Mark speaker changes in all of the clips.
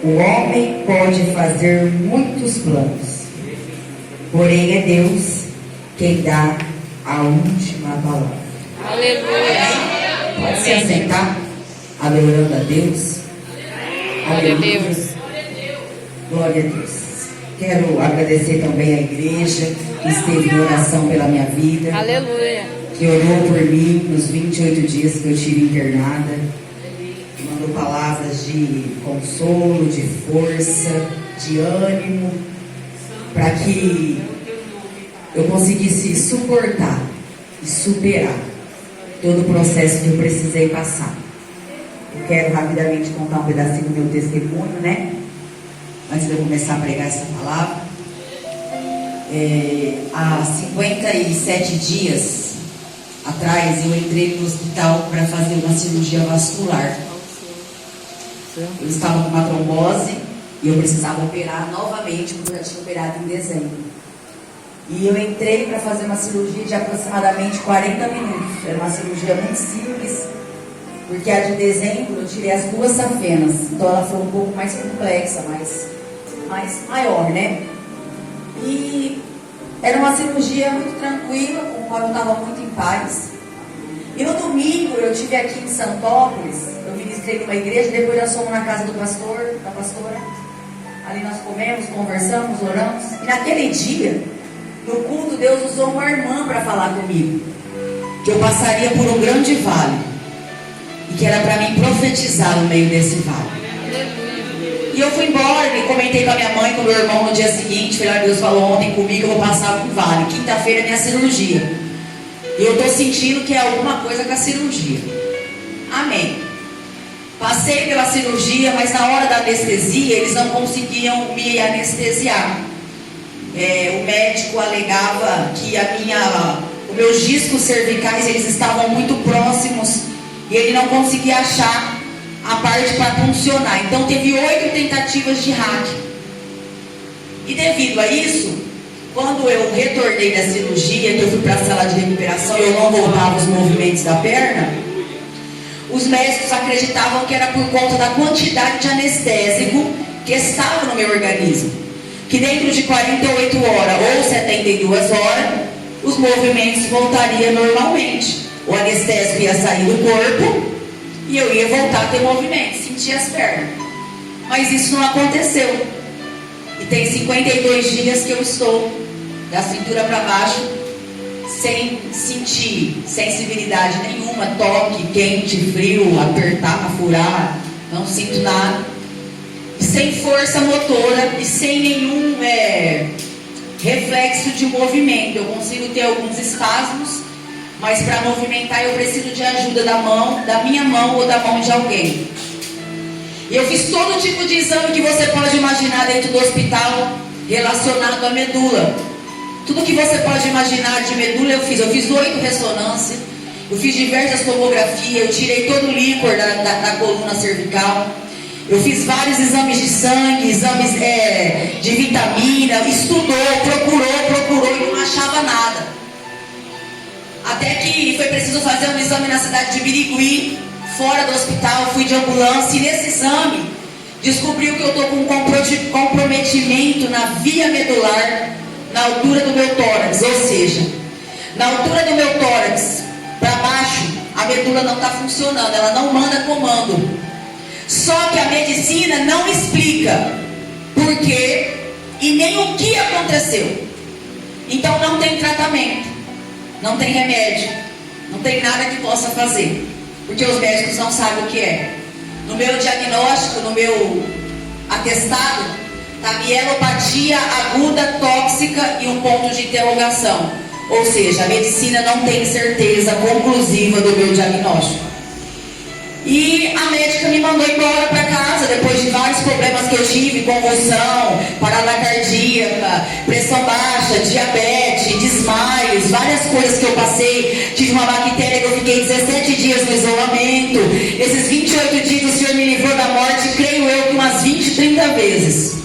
Speaker 1: O homem pode fazer muitos planos, porém é Deus quem dá a última palavra.
Speaker 2: Aleluia.
Speaker 1: Pode se assentar, adorando a Deus.
Speaker 2: Glória a Deus.
Speaker 1: Glória a Deus. Quero agradecer também à igreja que esteve em oração pela minha vida,
Speaker 2: Aleluia.
Speaker 1: que orou por mim nos 28 dias que eu estive internada. Mandou palavras de consolo, de força, de ânimo, para que eu conseguisse suportar e superar todo o processo que eu precisei passar. Eu quero rapidamente contar um pedacinho do meu testemunho, né? Antes de eu começar a pregar essa palavra. Há 57 dias atrás eu entrei no hospital para fazer uma cirurgia vascular. Eu estava com uma trombose e eu precisava operar novamente, porque eu já tinha operado em dezembro. E eu entrei para fazer uma cirurgia de aproximadamente 40 minutos. Era uma cirurgia muito simples, porque a de dezembro eu tirei as 2 safenas. Então ela foi um pouco mais complexa, mais maior, né? E era uma cirurgia muito tranquila, com a qual eu estava muito em paz. E no domingo eu estive aqui em Santópolis. Eu ministrei numa igreja, depois nós fomos na casa do pastor, da pastora. Ali nós comemos, conversamos, oramos. E naquele dia, no culto, Deus usou uma irmã para falar comigo, que eu passaria por um grande vale, e que era para mim profetizar no meio desse vale. E eu fui embora e comentei com a minha mãe, com o meu irmão no dia seguinte. Falei, Deus falou ontem comigo, eu vou passar por um vale. Quinta-feira é minha cirurgia. E eu estou sentindo que é alguma coisa com a cirurgia. Amém. Passei pela cirurgia, mas na hora da anestesia, eles não conseguiam me anestesiar. O médico alegava que os meus discos cervicais, eles estavam muito próximos, e ele não conseguia achar a parte para funcionar. Então teve 8 tentativas de hack. E devido a isso, quando eu retornei da cirurgia, que eu fui para a sala de recuperação e eu não voltava os movimentos da perna, os médicos acreditavam que era por conta da quantidade de anestésico que estava no meu organismo, que dentro de 48 horas ou 72 horas os movimentos voltariam normalmente. O anestésico ia sair do corpo e eu ia voltar a ter movimento, sentir as pernas. Mas isso não aconteceu. E tem 52 dias que eu estou da cintura para baixo, sem sentir sensibilidade nenhuma, toque, quente, frio, apertar, furar, não sinto nada. E sem força motora e sem nenhum reflexo de movimento. Eu consigo ter alguns espasmos, mas para movimentar eu preciso de ajuda da minha mão ou da mão de alguém. E eu fiz todo tipo de exame que você pode imaginar dentro do hospital relacionado à medula. Tudo que você pode imaginar de medula eu fiz. Eu fiz 8 ressonâncias, eu fiz diversas tomografias, eu tirei todo o líquor da coluna cervical. Eu fiz vários exames de sangue, exames de vitamina, estudou, procurou e não achava nada. Até que foi preciso fazer um exame na cidade de Birigui, fora do hospital. Fui de ambulância e nesse exame descobriu que eu estou com um comprometimento na via medular, na altura do meu tórax. Ou seja, na altura do meu tórax para baixo, a medula não está funcionando, ela não manda comando. Só que a medicina não explica por quê e nem o que aconteceu. Então não tem tratamento, não tem remédio, não tem nada que possa fazer, porque os médicos não sabem o que é. No meu diagnóstico, no meu atestado, está mielopatia aguda tóxica e um ponto de interrogação. Ou seja, a medicina não tem certeza conclusiva do meu diagnóstico. E a médica me mandou embora para casa depois de vários problemas que eu tive, convulsão, parada cardíaca, pressão baixa, diabetes, desmaios, várias coisas que eu passei. Tive uma bactéria que eu fiquei 17 dias no isolamento. Esses 28 dias o Senhor me livrou da morte, creio eu, que umas 20, 30 vezes.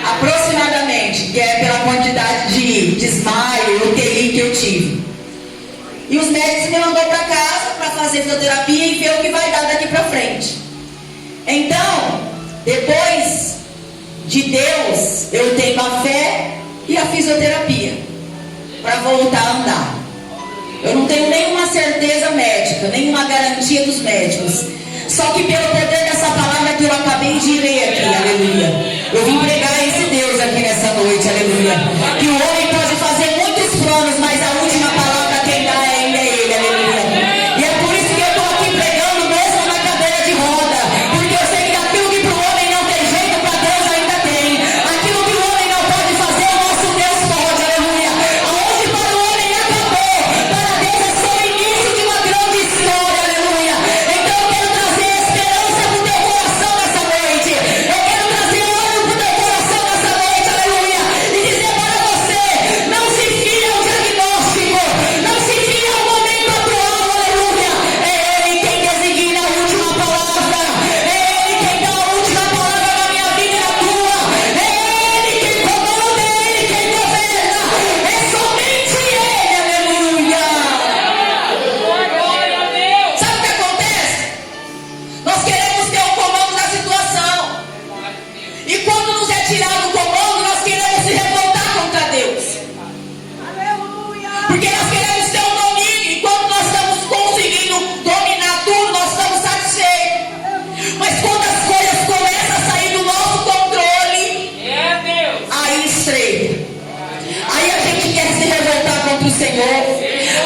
Speaker 1: Aproximadamente, que é pela quantidade de desmaio, UTI que eu tive. E os médicos me mandou para casa para fazer fisioterapia e ver o que vai dar daqui para frente. Então, Depois de Deus, eu tenho a fé e a fisioterapia para voltar a andar. Eu não tenho nenhuma certeza médica, nenhuma garantia dos médicos. Só que pelo poder dessa palavra que eu acabei de ler aqui, aleluia, eu vim pregar esse Deus aqui nessa noite, aleluia. Que o homem pode fazer muitos planos, mas a última palavra quem dá ainda é Ele, aleluia. E é por isso que eu estou aqui pregando mesmo na cadeira de roda, porque eu sei que aquilo que para o homem não tem jeito, para Deus ainda tem. Aquilo que o homem não pode fazer, o nosso Deus pode, aleluia. Aonde para o homem acabou, para Deus é só o início de uma grande história, aleluia. Então eu quero trazer esperança para o teu coração nessa noite. Eu quero trazer ânimo para o teu coração nessa noite, aleluia. E dizer para você, não se fie ao diagnóstico, não se fie ao momento atual, aleluia. É Ele quem designa a última palavra, é Ele quem dá a última palavra na minha vida e na tua, é Ele quem comanda, é Ele quem governa, é somente Ele, aleluia. Sabe o que acontece? Nós queremos ter o comando da situação. E quando nos é tirado o comando, nós queremos se revoltar contra Deus. Porque nós queremos ter o domínio. E quando nós estamos conseguindo dominar tudo, nós estamos satisfeitos. Mas quando as coisas começam a sair do nosso controle, aí estreita. Aí a gente quer se revoltar contra o Senhor.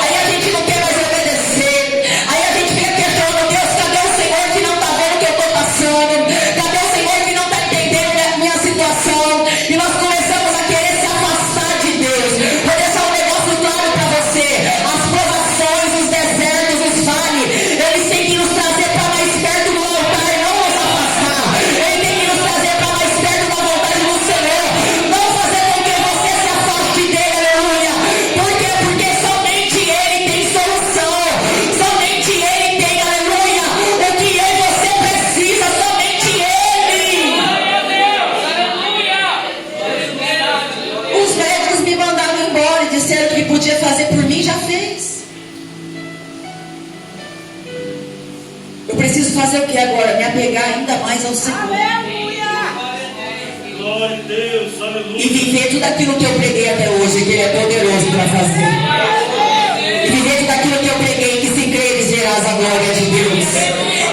Speaker 1: Aí a gente não quer mais obedecer. Aí a gente fica questionando: Deus, cadê o Senhor que não está vendo o que eu estou passando? Cadê o Senhor que não está entendendo a minha situação? E nós começamos a querer se afastar de Deus. Vou deixar um negócio claro para você: as provações, os desertos, os vales, eles têm que nos trazer para mais perto do altar, não nos afastar. Ele tem que nos trazer para mais perto da vontade do Senhor, não fazer com que você se afaste dele, aleluia. Por quê? Porque somente Ele tem solução, somente Ele tem, aleluia, o que eu e você precisa, somente Ele. Os médicos me mandaram embora e disseram que podia fazer por mim, já fez. Eu preciso fazer o que agora? Me apegar ainda mais ao Senhor.
Speaker 3: Glória a Deus,
Speaker 1: E
Speaker 3: aleluia.
Speaker 1: viver tudo aquilo que eu preguei até hoje, que Ele é poderoso para fazer. E viver tudo aquilo que eu preguei, que se creres verás a glória de Deus.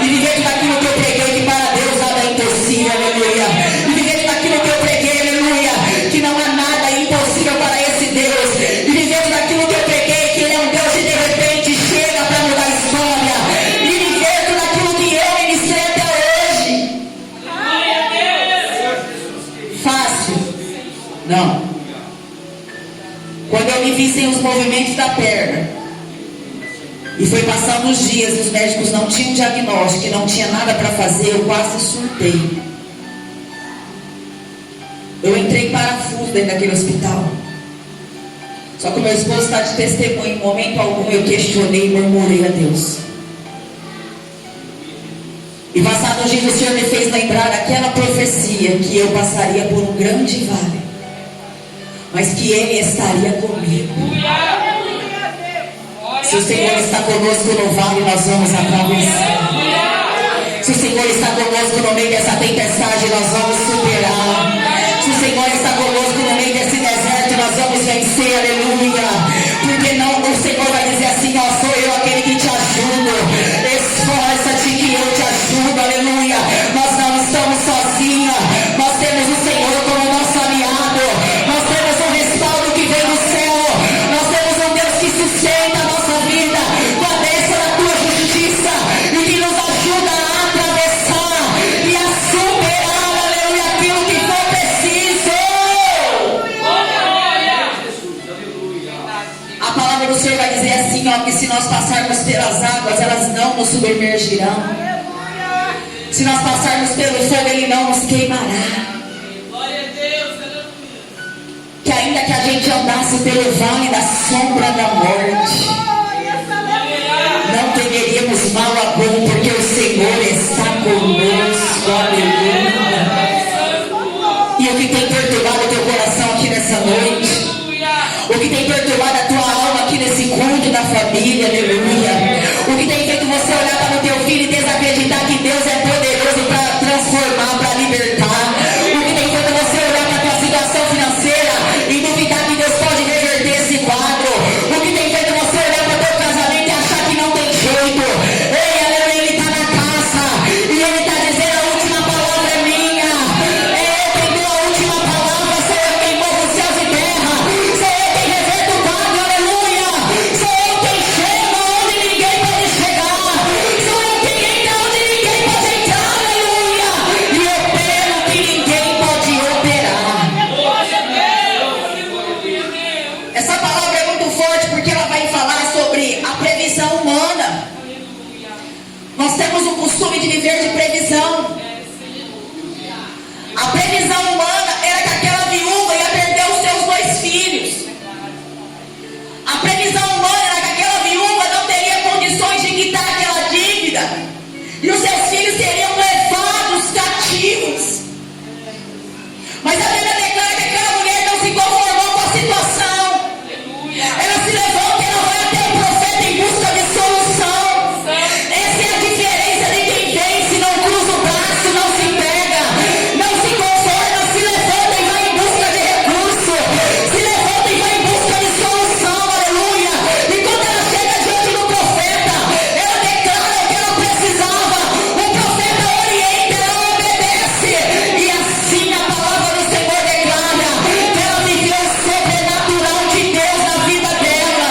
Speaker 1: E viver tudo aquilo que eu preguei, que para Deus nada é impossível, aleluia. E viver tudo aquilo que eu preguei, aleluia, que não há nada impossível para esse Deus. E viver tudo aquilo que eu preguei, que Ele é um Deus que de repente chega para mudar a história. E viver tudo aquilo que eu ministrei até hoje. Fácil? Não. Quando eu me vi sem os movimentos da perna, e foi passando os dias e os médicos não tinham diagnóstico, e não tinha nada para fazer, eu quase surtei. Eu entrei em parafuso dentro daquele hospital. Só que o meu esposo está de testemunho. Em momento algum eu questionei e murmurei a Deus. E passados os dias o Senhor me fez lembrar daquela profecia, que eu passaria por um grande vale, mas que Ele estaria comigo. Se o Senhor está conosco no vale, nós vamos atravessar. Se o Senhor está conosco no meio dessa tempestade, nós vamos superar. Se o Senhor está conosco no meio desse deserto, nós vamos vencer, aleluia. Porque não, o Senhor vai dizer assim: ó, sou eu aquele que te ajudo. Esforça-te que eu te ajudo, aleluia. Nós não estamos sozinhos. Nós temos o Senhor como nosso aliado. Nós temos um respaldo que vem do céu. Nós temos um Deus que sustenta a nossa vida com a bênção da tua justiça e que nos ajuda a atravessar e a superar, aleluia, aquilo que for preciso. A palavra do Senhor vai dizer assim, ó, que se nós passarmos pelas águas, elas não nos submergirão. Se nós passarmos pelo fogo, Ele não nos queimará. Que ainda que a gente andasse pelo vale da sombra da morte, não temeríamos mal algum, porque o Senhor está conosco, aleluia. E o que tem perturbado o teu coração aqui nessa noite, o que tem perturbado a tua alma aqui nesse culto da família, aleluia, o que tem feito você olhar para o teu filho e desacreditar que Deus é poderoso para transformar, para libertar, costume de viver de previsão. A previsão humana era que aquela viúva ia perder os seus 2 filhos. A previsão humana era que aquela viúva não teria condições de quitar aquela dívida. E os seus filhos seriam levados cativos. Mas a Bíblia declara que aquela mulher não se conformou com a situação. Ela se levanta e ela vai até o profeta em busca de solução. Essa é a diferença de quem vence, não cruza o braço, não se entrega, não se conforma, se levanta e vai em busca de recurso, se levanta e vai em busca de solução, aleluia. E quando ela chega diante do profeta, ela declara o que ela precisava, o profeta orienta, ela obedece, e assim a palavra do Senhor declara que ela viveu o sobrenatural de Deus na vida dela.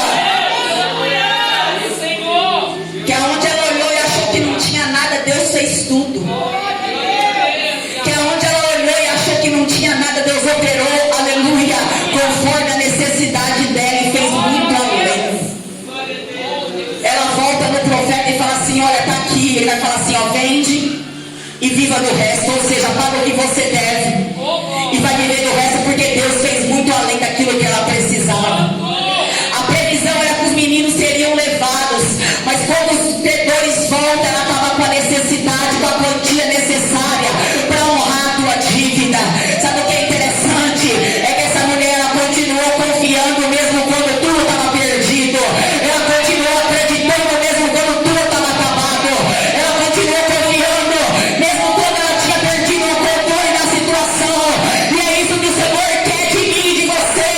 Speaker 1: Que aonde ela olhou e achou que não tinha nada, Deus fez tudo. Que aonde ela olhou e achou que não tinha nada, Deus operou, aleluia, conforme a necessidade dela e fez muito além. Ela volta no profeta e fala assim: olha, tá aqui. Ele vai falar assim: ó, vende e viva do resto, ou seja, paga o que você deve e vai viver do resto, porque Deus fez muito além daquilo que ela precisava. A previsão era que os meninos seriam levados, mas quando os credores voltam, ela estava com a necessidade, com a quantia necessária para honrar a tua dívida. Sabe o que é interessante? É que essa mulher, ela continuou confiando mesmo quando tudo estava perdido. Ela continuou acreditando mesmo quando tudo estava acabado. Ela continuou confiando mesmo quando ela tinha perdido o controle da situação. E é isso que o Senhor quer de mim e de você: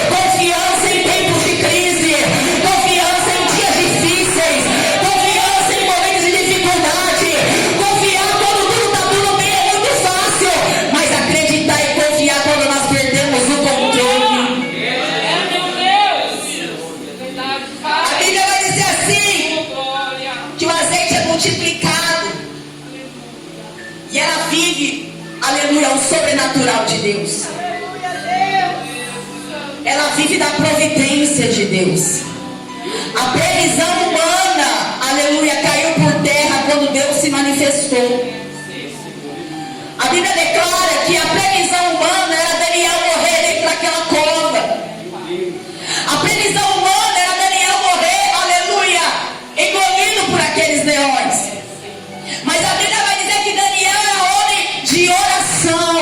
Speaker 1: confiança em tempos de crise, confiança em dias difíceis, confiança em momentos de dificuldade. Confiar quando tudo está tudo bem é muito fácil, mas acreditar e confiar quando nós perdemos o controle. A Bíblia vai dizer assim, que o azeite é multiplicado e ela vive, aleluia, o sobrenatural de Deus. Ela vive da providência de Deus. A previsão humana, aleluia, caiu por terra quando Deus se manifestou. A Bíblia declara que a previsão humana era Daniel morrer dentro daquela cova. A previsão humana era Daniel morrer, aleluia, engolido por aqueles leões. Mas a Bíblia vai dizer que Daniel era homem de oração,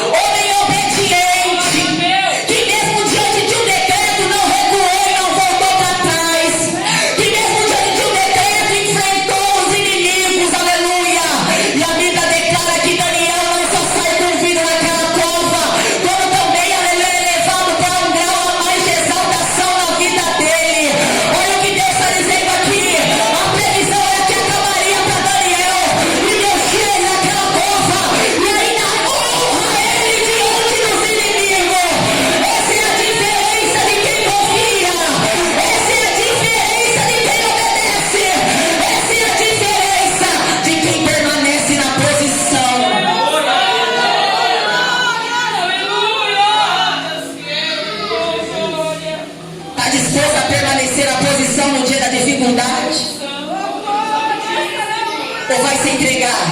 Speaker 1: homem obediente, que mesmo diante de um decreto não recuou e não voltou para trás, que mesmo diante de um decreto enfrentou os inimigos, aleluia. E a Bíblia declara que Daniel não só sai com vida naquela cova, como também, aleluia, é levado para um grau a mais de exaltação na vida dele. Olha o que Deus está dizendo aqui: a previsão era que acabaria para Daniel, e Deus tira ele daquela cova e ainda honra ele diante dos inimigos. Essa é a diferença de quem confia, essa é a diferença de quem obedece, essa é a diferença de quem permanece na posição. Está disposto a permanecer na posição no dia da dificuldade? Ou vai se entregar?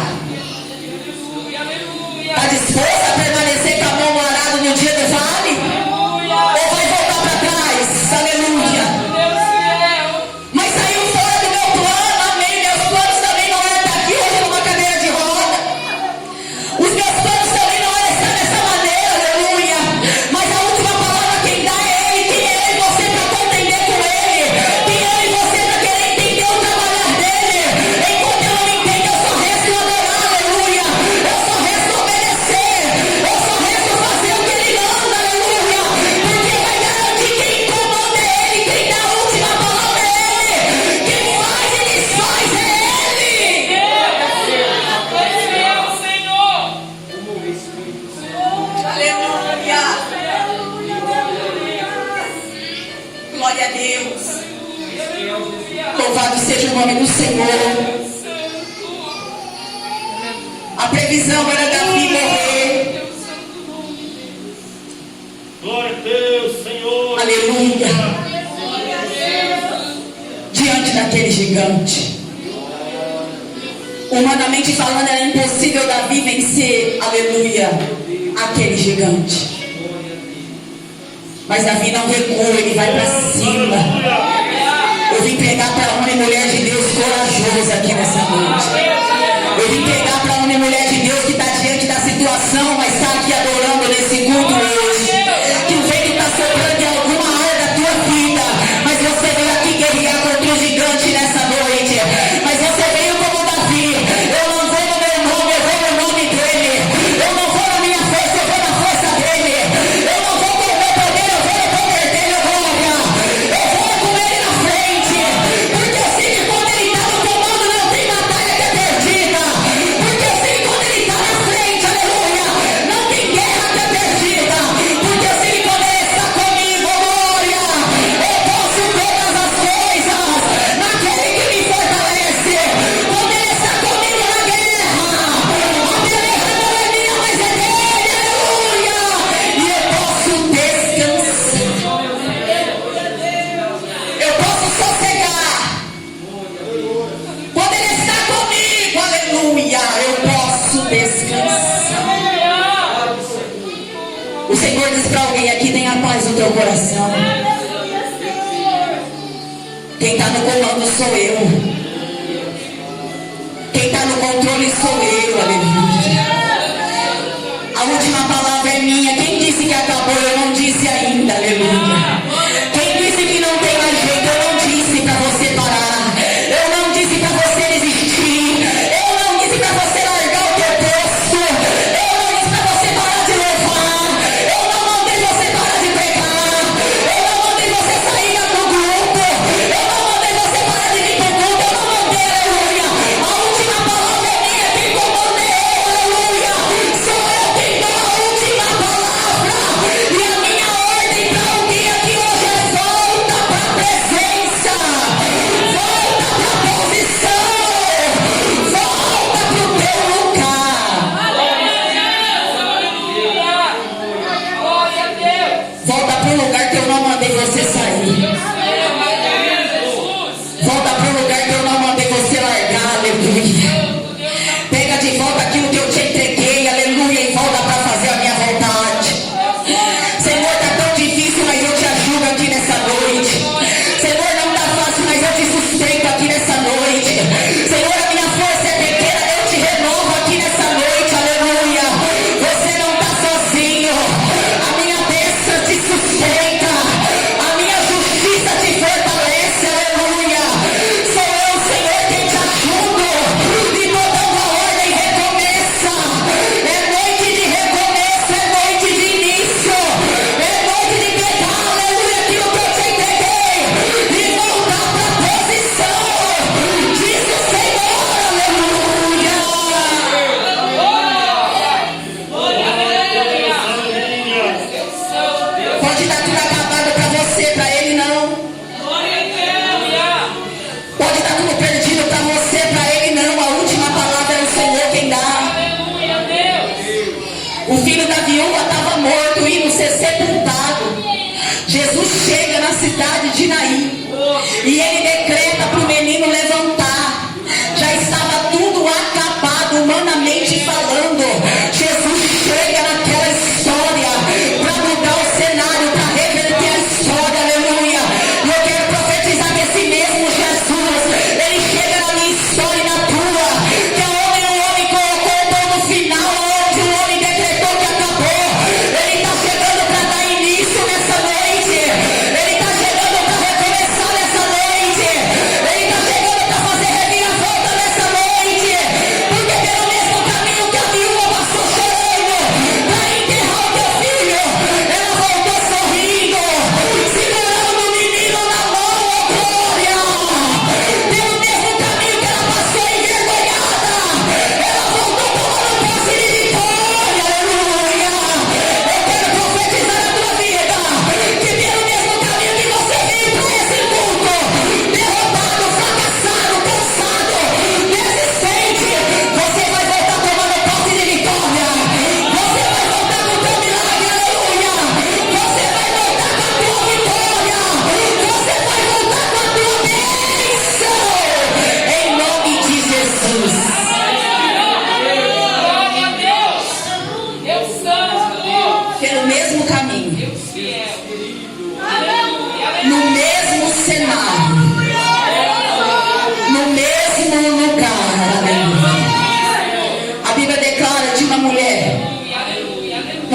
Speaker 1: Está disposto a permanecer com a mão no arado no dia do vale? Ou vai voltar para trás? Aleluia. Mas saiu fora do meu plano, amém. Meus planos também não eram estar aqui hoje numa cadeira de roda. Os meus planos também não eram estar dessa maneira, aleluia. Mas a última palavra quem dá é Ele. Quem é Ele? Você para contender com Ele. Quem é Ele? Você para querer entender o trabalhar dele. Enquanto eu não entendo, eu só resto adorar, aleluia. Eu só resto obedecer. Eu só resto fazer o que Ele manda, aleluia. Porque vai garantir quem comanda é Ele. Quem dá a última palavra é Ele. Quem faz e desfaz é Ele. Aleluia. Glória a Deus. Louvado seja o nome do Senhor. A previsão era Davi morrer.
Speaker 3: Glória a Deus, Senhor.
Speaker 1: Aleluia. Diante daquele gigante. Humanamente falando, era impossível Davi vencer, aleluia, aquele gigante. Mas Davi não recua, ele vai para cima. Eu vim pregar para homem e mulher de Deus corajoso aqui nessa noite. Eu vim pregar para homem e mulher de Deus que está diante da situação, mas está aqui adorando nesse culto hoje. Que o vento está soprando em alguma área da tua vida, mas você veio aqui guerrear contra o gigante nessa noite. Mas você veio como Davi. Eu não vou no meu nome, eu vou no nome dele. Eu não vou na minha força, eu vou na força dele. Eu não vou com o meu poder, eu vou no poder dele, glória. Eu vou com ele na frente, porque eu sei que quando ele está no comando não tem batalha que é perdida. Porque eu sei que quando ele está na frente, aleluia, não tem guerra que é perdida. Porque eu sei que quando ele está comigo, glória, eu posso todas as coisas naquele que me fortalece. Quando ele está comigo na guerra, a beleza não é minha, mas é dele, aleluia. E eu posso descansar. Eu posso sossegar. Quando ele está comigo, aleluia, eu posso descansar. O Senhor diz para alguém aqui: tenha paz no teu coração. Quem está no comando sou eu. Quem está no controle sou eu, aleluia. A última palavra é minha. Quem disse que acabou, eu não disse ainda, aleluia. Quem disse que não tem mais jeito, eu não disse para você parar. Eu não disse para você desistir. Eu não disse para você largar o teu posto. Eu não disse para você parar de louvar. Eu não mandei você parar de pregar. Eu não mandei você sair do grupo. Eu não mandei você parar de vir pro culto. Eu não mandei, aleluia. A última palavra é minha. Quem comanda é eu, aleluia. Sou eu quem dou a última palavra. E a minha ordem para alguém aqui hoje é: volta para a presença. Volta para a posição. Volta para o teu lugar. Volta para o lugar que eu não mandei você sair. Volta para o lugar que eu não mandei você largar, aleluia. Pega de volta aquilo que eu te entreguei, aleluia, e volta para fazer a minha vontade. Senhor, está tão difícil, mas eu te ajudo aqui nessa noite. Senhor, não está fácil, mas eu te sustento aqui nessa noite. Senhor, a minha força é pequena, eu te renovo aqui nessa noite, aleluia. Você não está sozinho. A minha destra te sustenta. A minha justiça te fortalece, aleluia. Sou eu, Senhor, quem te ajudo. E botando a ordem, recomeça. É noite de recomeço, é noite de início. É noite de pegar, aleluia, aquilo que eu te entreguei e voltar para a posição. Diz o Senhor, aleluia. Pode estar tudo acabado para você, para ele não. Pode estar tudo perdido para você, para ele não. A última palavra é o Senhor quem dá. O filho da viúva estava morto, indo ser sepultado. Jesus chega na cidade de Naim e ele decreta para o menino levantar. Já estava tudo acabado, humanamente falando. Jesus chega naquela história para mudar o cenário, para reverter a história, aleluia. E eu quero profetizar que esse mesmo Jesus, ele chega na minha história e na tua. Que aonde o homem colocou o ponto final, onde o homem decretou que acabou, ele está chegando para dar início nessa noite. Ele está chegando para recomeçar nessa noite. Ele está chegando para fazer reviravolta nessa noite. Porque pelo mesmo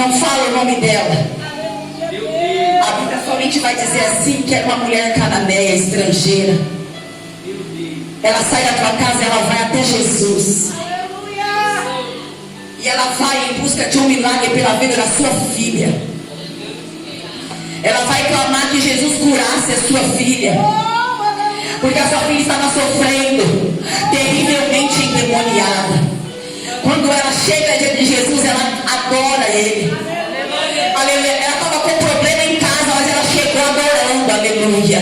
Speaker 1: Não fala o nome dela. A Bíblia somente vai dizer assim, que era uma mulher cananeia, estrangeira. Ela sai da tua casa, ela vai até Jesus. E ela vai em busca de um milagre pela vida da sua filha. Ela vai clamar que Jesus curasse a sua filha. Porque a sua filha estava sofrendo, terrivelmente endemoniada. Quando ela chega diante de Jesus, ela adora Ele. Aleluia. Ela estava com problema em casa, mas ela chegou adorando. Aleluia.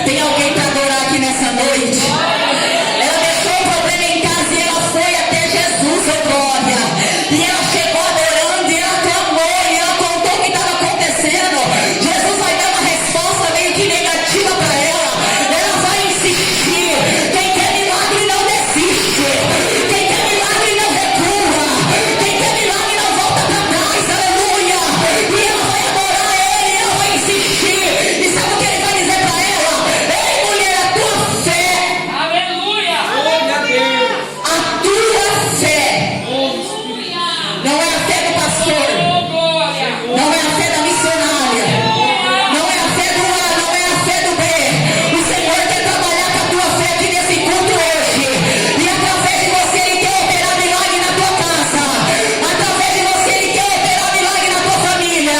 Speaker 1: Tem alguém para adorar aqui nessa noite? Ela deixou o problema em casa e ela foi até Jesus, oh glória. E ela chegou adorando e ela clamou e ela contou o que estava acontecendo. Jesus vai dar uma resposta meio que negativa para ela. Ela vai insistir. Quem quer milagre não desiste. Quem quer milagre não recua. Quem quer milagre não volta para trás. Aleluia. E ela vai adorar Ele e ela vai insistir. E sabe o que Ele vai dizer para ela? Ei, mulher, a tua fé.
Speaker 3: Aleluia. Glória a Deus.
Speaker 1: A tua fé. Não é a fé do pastor. Não é a fé da missionária. Não é a fé do A, não é a fé do B. O Senhor quer trabalhar com a tua fé aqui nesse culto hoje. E através de você Ele quer operar milagre na tua casa. Através de você Ele quer operar milagre na tua família.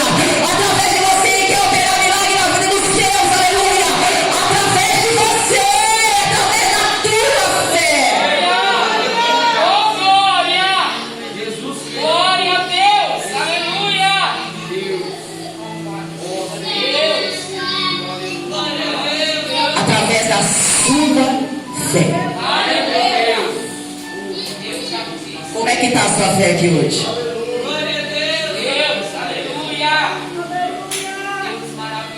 Speaker 1: Através de você Ele quer operar milagre na vida dos seus. Aleluia. Através de você. Através da tua fé.
Speaker 3: Oh, glória. Jesus. Glória a Deus. Aleluia.
Speaker 1: Através da sua fé. Como é que está a sua fé aqui hoje?
Speaker 3: Glória a Deus. Aleluia.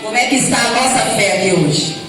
Speaker 1: Como é que está a nossa fé aqui hoje?